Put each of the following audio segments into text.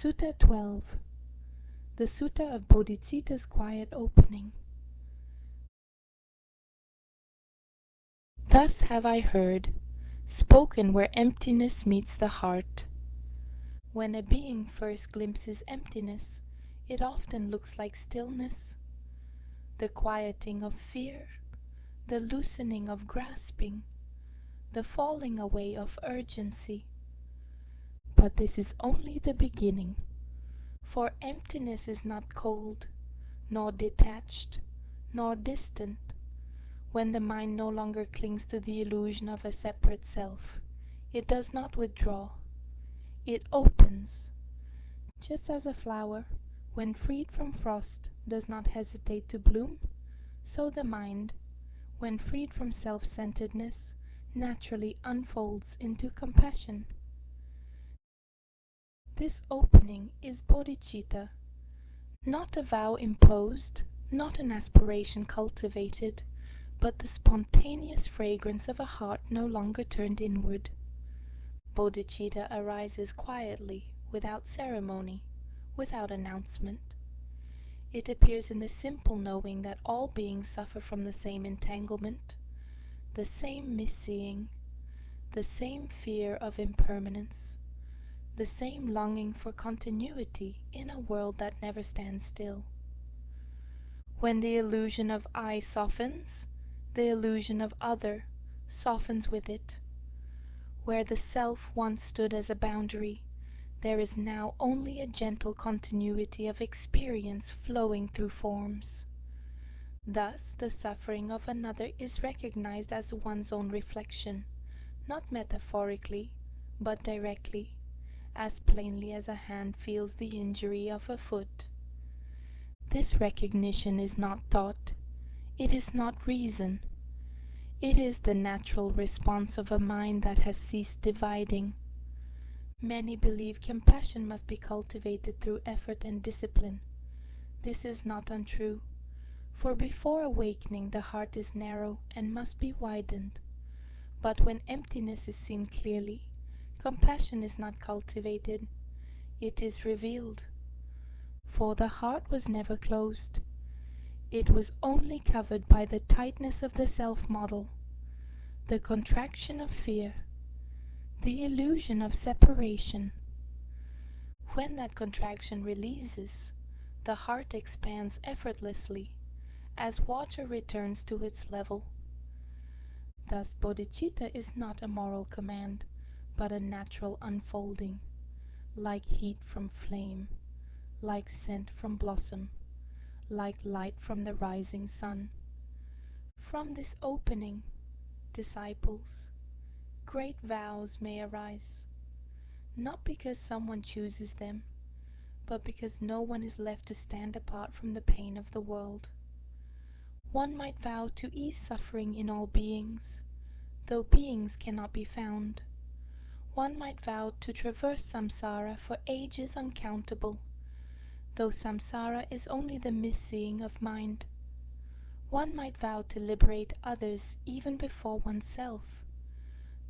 Sutta 12. The Sutta of Bodhicitta's Quiet Opening. Thus have I heard, spoken where emptiness meets the heart. When a being first glimpses emptiness, it often looks like stillness, the quieting of fear, the loosening of grasping, the falling away of urgency. But this is only the beginning, for emptiness is not cold, nor detached, nor distant, when the mind no longer clings to the illusion of a separate self. It does not withdraw. It opens. Just as a flower, when freed from frost, does not hesitate to bloom, so the mind, when freed from self-centeredness, naturally unfolds into compassion. This opening is bodhicitta, not a vow imposed, not an aspiration cultivated, but the spontaneous fragrance of a heart no longer turned inward. Bodhicitta arises quietly, without ceremony, without announcement. It appears in the simple knowing that all beings suffer from the same entanglement, the same misseeing, the same fear of impermanence, the same longing for continuity in a world that never stands still. When the illusion of I softens, the illusion of other softens with it. Where the self once stood as a boundary, there is now only a gentle continuity of experience flowing through forms. Thus, the suffering of another is recognized as one's own reflection, not metaphorically, but directly, as plainly as a hand feels the injury of a foot. This recognition is not thought. It is not reason. It is the natural response of a mind that has ceased dividing. Many believe compassion must be cultivated through effort and discipline. This is not untrue, for before awakening the heart is narrow and must be widened. But when emptiness is seen clearly, compassion is not cultivated, it is revealed. For the heart was never closed. It was only covered by the tightness of the self-model, the contraction of fear, the illusion of separation. When that contraction releases, the heart expands effortlessly, as water returns to its level. Thus, bodhicitta is not a moral command, but a natural unfolding, like heat from flame, like scent from blossom, like light from the rising sun. From this opening, disciples, great vows may arise, not because someone chooses them, but because no one is left to stand apart from the pain of the world. One might vow to ease suffering in all beings, though beings cannot be found. One might vow to traverse samsara for ages uncountable, though samsara is only the misseeing of mind. One might vow to liberate others even before oneself,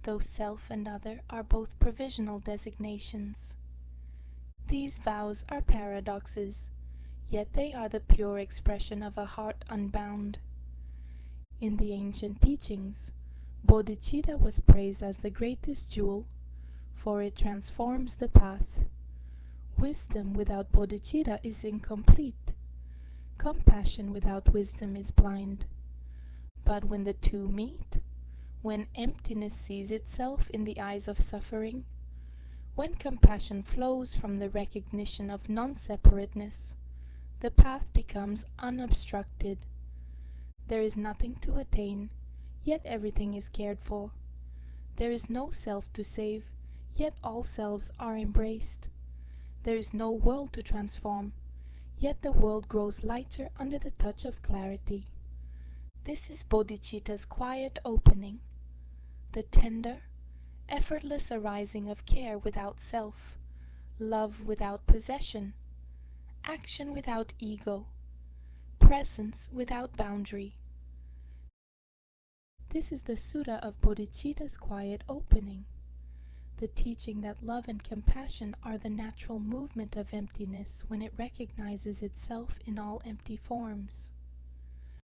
though self and other are both provisional designations. These vows are paradoxes, yet they are the pure expression of a heart unbound. In the ancient teachings, bodhicitta was praised as the greatest jewel, for it transforms the path. Wisdom without bodhicitta is incomplete. Compassion without wisdom is blind. But when the two meet, when emptiness sees itself in the eyes of suffering, when compassion flows from the recognition of non-separateness, the path becomes unobstructed. There is nothing to attain, yet everything is cared for. There is no self to save, yet all selves are embraced. There is no world to transform, yet the world grows lighter under the touch of clarity. This is bodhicitta's quiet opening, the tender, effortless arising of care without self, love without possession, action without ego, presence without boundary. This is the Sutta of Bodhicitta's quiet opening, the teaching that love and compassion are the natural movement of emptiness when it recognizes itself in all empty forms.